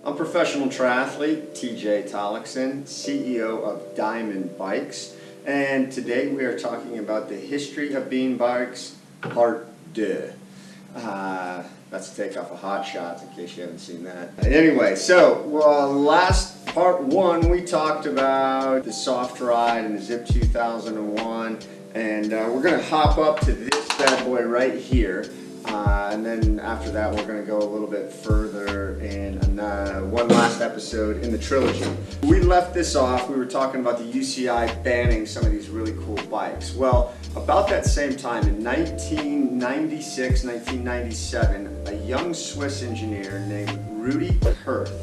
I'm professional triathlete TJ Tollakson, CEO of Dimond Bikes, and today we are talking about the history of bean bikes, part 2. That's a take off of Hot Shots in case you haven't seen that. Anyway, so last part 1 we talked about the soft ride and the Zipp 2001, and we're going to hop up to this bad boy right here. And then after that we're going to go a little bit further in one last episode in the trilogy. We left this off, we were talking about the UCI banning some of these really cool bikes. Well, about that same time in 1996, 1997, a young Swiss engineer named Rudi Kurth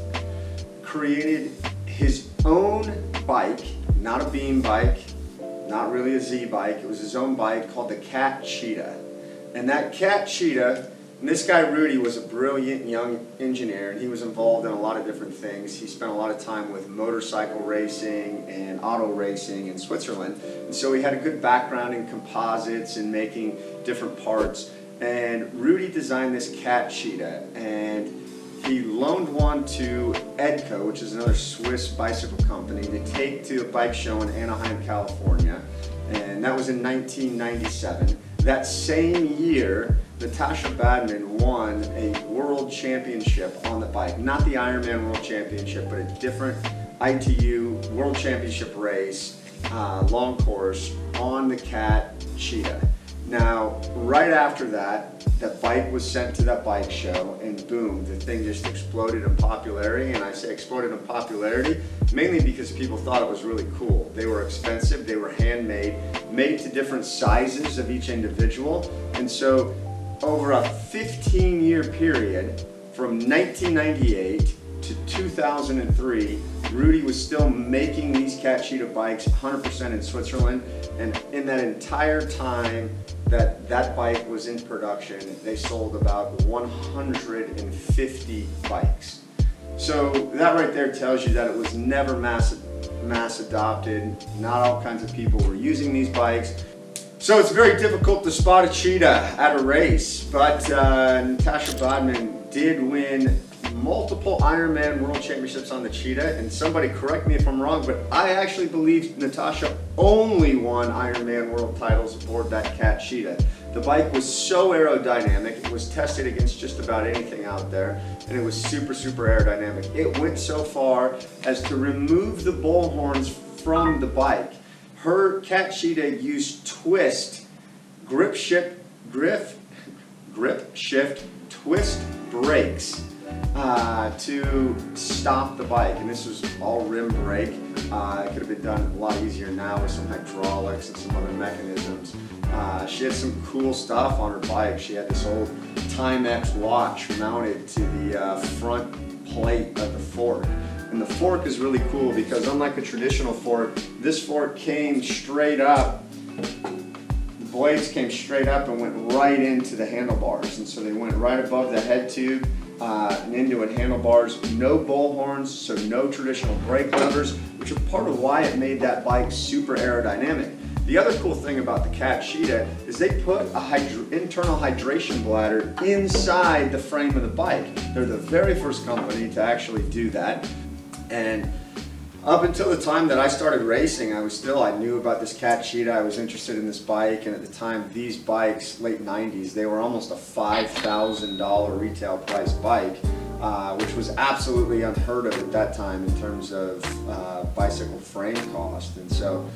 created his own bike, not a beam bike, not really a Z bike, it was his own bike called the CAT Cheetah. And that CAT Cheetah, and this guy Rudy was a brilliant young engineer, and he was involved in a lot of different things. He spent a lot of time with motorcycle racing and auto racing in Switzerland, and so he had a good background in composites and making different parts. And Rudy designed this CAT Cheetah, and he loaned one to Edco, which is another Swiss bicycle company, to take to a bike show in Anaheim, California, and that was in 1997. That same year, Natasha Badman won a world championship on the bike. Not the Ironman World Championship, but a different ITU World Championship race, long course, on the CAT Cheetah. Now, right after that, that bike was sent to that bike show, and boom, the thing just exploded in popularity. And I say exploded in popularity mainly because people thought it was really cool. They were expensive, they were handmade, made to different sizes of each individual. And so over a 15-year period, from 1998 to 2003, Rudy was still making these CAT Cheetah bikes 100% in Switzerland. And in that entire time that that bike was in production, they sold about 150 bikes. So that right there tells you that it was never mass adopted. Not all kinds of people were using these bikes. So it's very difficult to spot a cheetah at a race, but Natasha Badman did win multiple Ironman World Championships on the Cheetah, and somebody correct me if I'm wrong, but I actually believe Natasha only won Ironman World titles aboard that CAT Cheetah. The bike was so aerodynamic, it was tested against just about anything out there, and it was super aerodynamic. It went so far as to remove the bull horns from the bike. Her CAT Cheetah used twist, grip shift twist brakes to stop the bike, and this was all rim brake. It could have been done a lot easier now with some hydraulics and some other mechanisms. She had some cool stuff on her bike. She had this old Timex watch mounted to the front plate of the fork. And the fork is really cool because unlike a traditional fork, this fork came straight up. The blades came straight up and went right into the handlebars. And so they went right above the head tube and into it handlebars. No bull horns, so no traditional brake levers, which are part of why it made that bike super aerodynamic. The other cool thing about the CAT Cheetah is they put an internal hydration bladder inside the frame of the bike. They're the very first company to actually do that. And up until the time that I started racing, I knew about this CAT Cheetah, I was interested in this bike, and at the time these bikes, late 90s, they were almost a $5,000 retail price bike, which was absolutely unheard of at that time in terms of bicycle frame cost. And so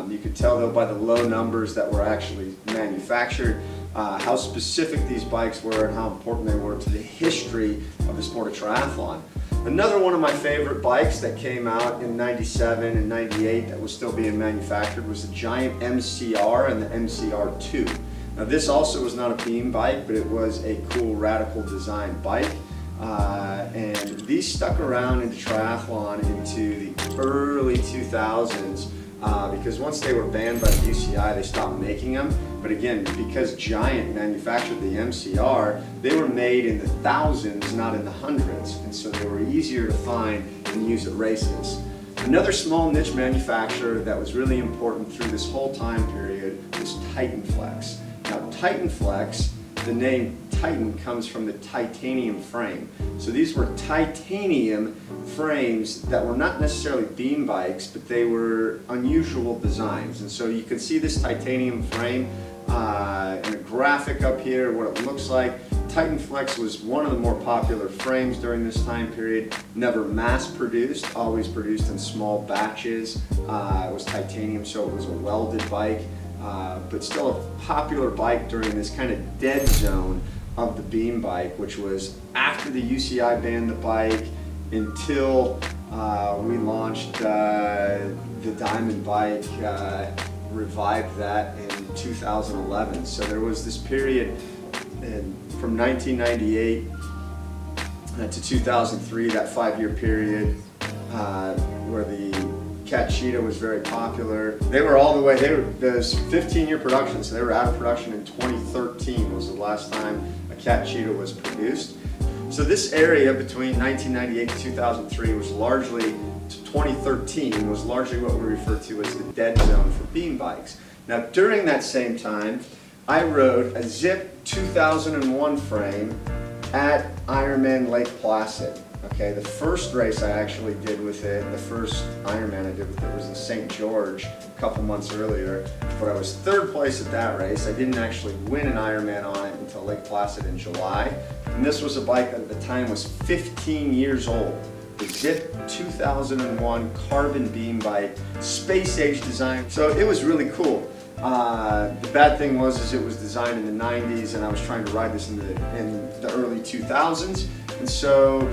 you could tell though by the low numbers that were actually manufactured, how specific these bikes were and how important they were to the history of the sport of triathlon. Another one of my favorite bikes that came out in 97 and 98 that was still being manufactured was the giant MCR and the MCR2. Now this also was not a beam bike, but it was a cool radical design bike. And these stuck around in triathlon into the early 2000s because once they were banned by the UCI, they stopped making them. But again, because Giant manufactured the MCR, they were made in the thousands, not in the hundreds, and so they were easier to find and use at races. Another small niche manufacturer that was really important through this whole time period was Titan Flex. Now Titan Flex, the name Titan comes from the titanium frame. So these were titanium frames that were not necessarily beam bikes, but they were unusual designs. And so you can see this titanium frame in a graphic up here, what it looks like. Titan Flex was one of the more popular frames during this time period, never mass produced, always produced in small batches. It was titanium, so it was a welded bike, but still a popular bike during this kind of dead zone of the beam bike, which was after the UCI banned the bike until we launched the Dimond bike, revived that in 2011. So there was this period from 1998 to 2003, that 5-year period where the CAT Cheetah was very popular. They were all the way, there's 15-year production, so they were out of production in 2013 was the last time a CAT Cheetah was produced. So this area between 1998 to 2003 was largely, to 2013, was largely what we refer to as the dead zone for beam bikes. Now during that same time, I rode a Zipp 2001 frame at Ironman Lake Placid. Okay, the first race I actually did with it, the first Ironman I did with it was in St. George a couple months earlier, but I was 3rd place at that race. I didn't actually win an Ironman on it until Lake Placid in July. And this was a bike that at the time was 15 years old. The Zipp 2001 carbon beam bike, space age design. So it was really cool. The bad thing was it was designed in the 90s, and I was trying to ride this in the early 2000s. And so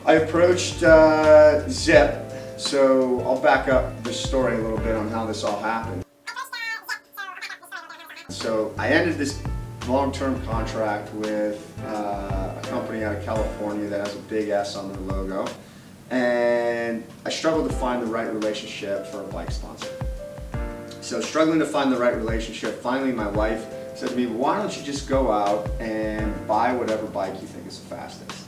I approached Zipp. So I'll back up the story a little bit on how this all happened. So I ended this long-term contract with a company out of California that has a big S on their logo, and I struggled to find the right relationship for a bike sponsor. So struggling to find the right relationship, finally my wife said to me, why don't you just go out and buy whatever bike you think is the fastest?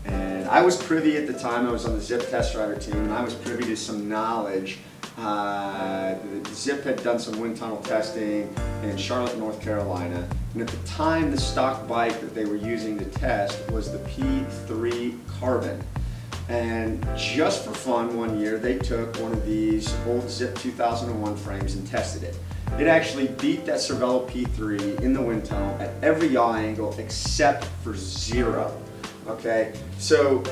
And I was privy at the time, I was on the Zipp test rider team, and I was privy to some knowledge. Zipp had done some wind tunnel testing in Charlotte, North Carolina, and at the time the stock bike that they were using to test was the Pt.2 carbon. And just for fun, one year they took one of these old Zipp 2001 frames and tested it. It actually beat that Cervelo P3 in the wind tunnel at every yaw angle except for 0. Okay, so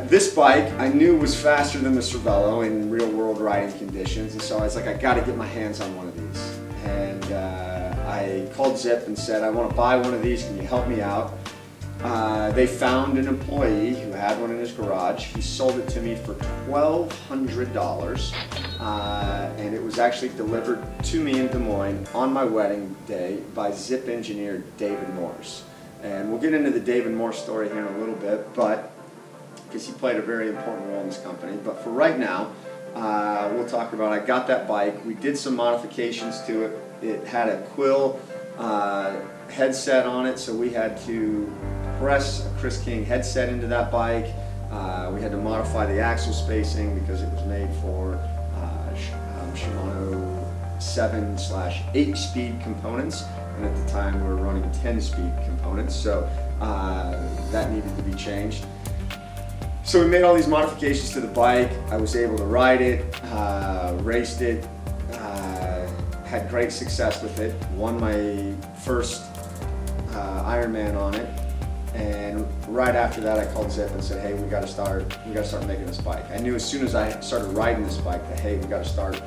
this bike I knew was faster than the Cervelo in real world riding conditions, and so I was like, I gotta get my hands on one of these. And I called Zipp and said, I want to buy one of these, can you help me out? They found an employee who had one in his garage. He sold it to me for $1,200, and it was actually delivered to me in Des Moines on my wedding day by Zipp engineer David Morse. And we'll get into the David Morse story here in a little bit, but because he played a very important role in this company. But for right now, we'll talk about, I got that bike. We did some modifications to it. It had a quill headset on it, so we had to press a Chris King headset into that bike. We had to modify the axle spacing because it was made for Shimano 7/8 speed components, and at the time we were running 10 speed components, so that needed to be changed. So we made all these modifications to the bike. I was able to ride it, raced it, had great success with it, won my first Ironman on it, and right after that I called Zipp and said, hey, we gotta start making this bike. I knew as soon as I started riding this bike that, hey, we gotta start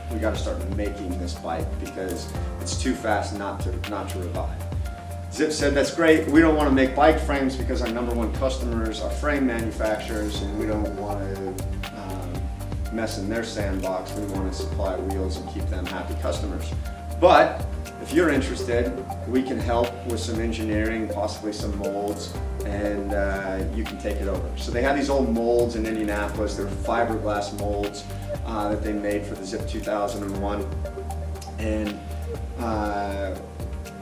making this bike because it's too fast not to revive. Zipp said, that's great, we don't want to make bike frames because our #1 customers are frame manufacturers, and we don't want to mess in their sandbox. We want to supply wheels and keep them happy customers. But if you're interested, we can help with some engineering, possibly some molds, and you can take it over. So they had these old molds in Indianapolis. They were fiberglass molds that they made for the Zipp 2001. And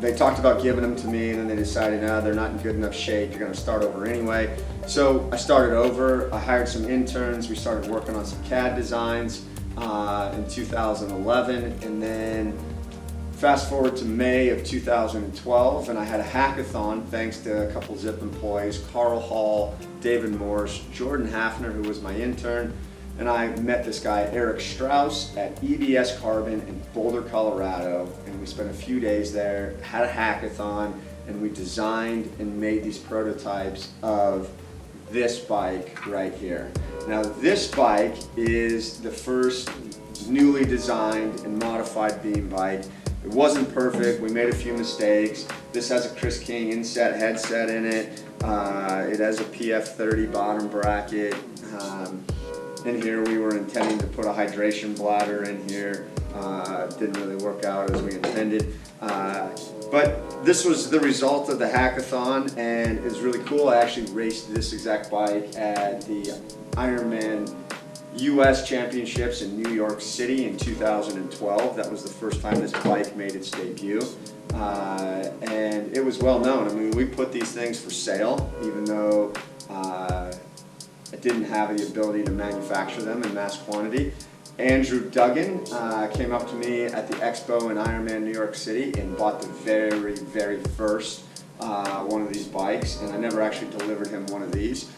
they talked about giving them to me, and then they decided, no, they're not in good enough shape, you're gonna start over anyway. So I started over, I hired some interns, we started working on some CAD designs in 2011, and then Fast forward to May of 2012, and I had a hackathon thanks to a couple Zipp employees, Carl Hall, David Morse, Jordan Hafner, who was my intern, and I met this guy, Eric Strauss, at EBS Carbon in Boulder, Colorado, and we spent a few days there, had a hackathon, and we designed and made these prototypes of this bike right here. Now this bike is the first newly designed and modified beam bike. It wasn't perfect, we made a few mistakes. This has a Chris King inset headset in it. It has a PF30 bottom bracket. In here we were intending to put a hydration bladder in here. Didn't really work out as we intended. But this was the result of the hackathon, and it was really cool. I actually raced this exact bike at the Ironman US Championships in New York City in 2012. That was the first time this bike made its debut. And it was well known. I mean, we put these things for sale, even though I didn't have the ability to manufacture them in mass quantity. Andrew Duggan came up to me at the expo in Ironman New York City and bought the very, very first one of these bikes, and I never actually delivered him one of these.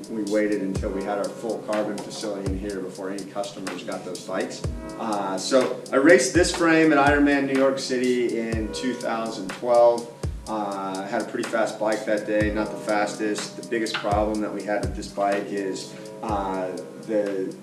We waited until we had our full carbon facility in here before any customers got those bikes. So I raced this frame at Ironman New York City in 2012. I had a pretty fast bike that day, not the fastest. The biggest problem that we had with this bike is the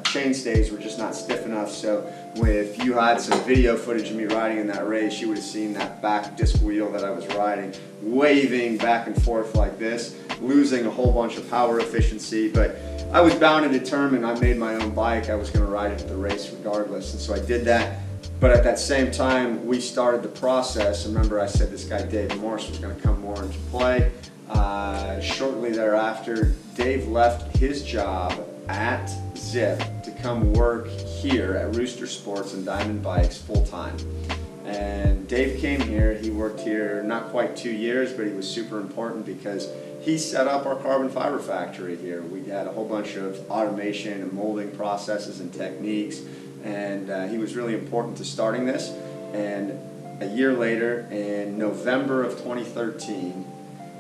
chain stays were just not stiff enough, so if you had some video footage of me riding in that race, you would have seen that back disc wheel that I was riding, waving back and forth like this, losing a whole bunch of power efficiency, but I was bound and determined. I made my own bike, I was going to ride it at the race regardless, and so I did that. But at that same time, we started the process. Remember, I said this guy Dave Morse was going to come more into play. Shortly thereafter, Dave left his job at Zipp to come work here at Rooster Sports and Dimond Bikes full time. And Dave came here, he worked here not quite 2 years, but he was super important because he set up our carbon fiber factory here. We had a whole bunch of automation and molding processes and techniques, and he was really important to starting this. And a year later, in November of 2013,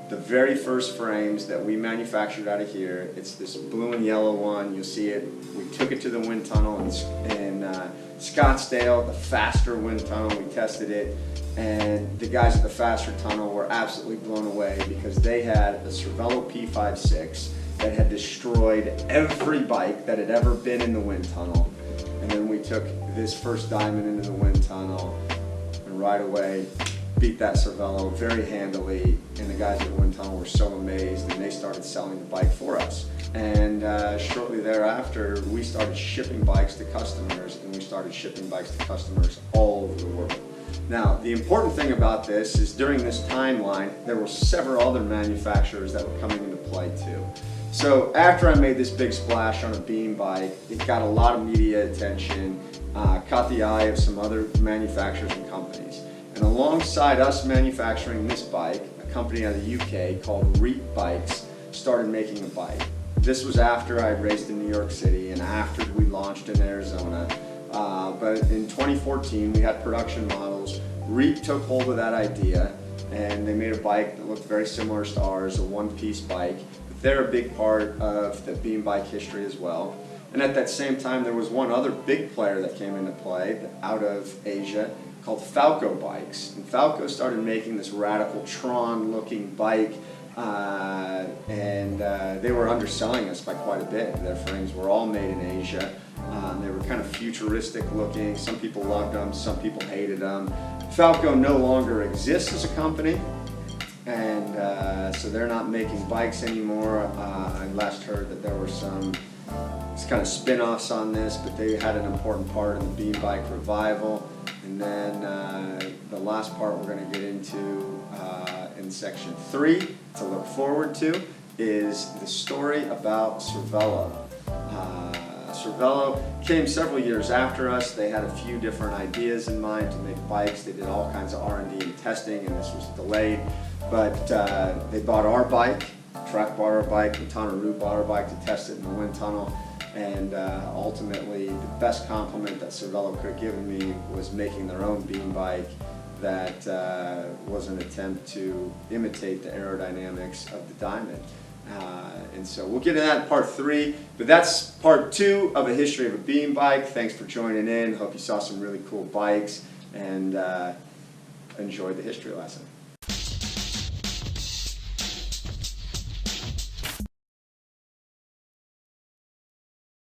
the very first frames that we manufactured out of here, it's this blue and yellow one, you'll see it. We took it to the wind tunnel in Scottsdale, the faster wind tunnel. We tested it, and the guys at the faster tunnel were absolutely blown away because they had a Cervelo P56 that had destroyed every bike that had ever been in the wind tunnel. And then we took this first Dimond into the wind tunnel, and right away beat that Cervelo very handily, and the guys at the wind tunnel were so amazed, and they started selling the bike for us. And shortly thereafter, we started shipping bikes to customers, and we started shipping bikes to customers all over the world. Now, the important thing about this is during this timeline, there were several other manufacturers that were coming into play too. So after I made this big splash on a beam bike, it got a lot of media attention, caught the eye of some other manufacturers and companies. And alongside us manufacturing this bike, a company out of the UK called Reap Bikes started making a bike. This was after I raced in New York City and after we launched in Arizona. But in 2014, we had production models. Reap took hold of that idea, and they made a bike that looked very similar to ours, a one-piece bike. But they're a big part of the beam bike history as well. And at that same time, there was one other big player that came into play out of Asia called Falco Bikes. And Falco started making this radical Tron-looking bike, and they were underselling us by quite a bit. Their frames were all made in Asia. They were kind of futuristic looking. Some people loved them, some people hated them. Falco no longer exists as a company, and so they're not making bikes anymore. I last heard that there were some kind of spin-offs on this, but they had an important part in the beam bike revival. And then the last part we're going to get into in section 3 to look forward to is the story about Cervelo. Cervelo came several years after us. They had a few different ideas in mind to make bikes. They did all kinds of R&D and testing, and this was delayed. But they bought our bike, Track bought our bike, and Tanaru bought our bike to test it in the wind tunnel. And ultimately, the best compliment that Cervelo could have given me was making their own beam bike that was an attempt to imitate the aerodynamics of the Dimond. And so we'll get into that in part 3, but that's part 2 of a history of a beam bike. Thanks for joining in. Hope you saw some really cool bikes and enjoyed the history lesson.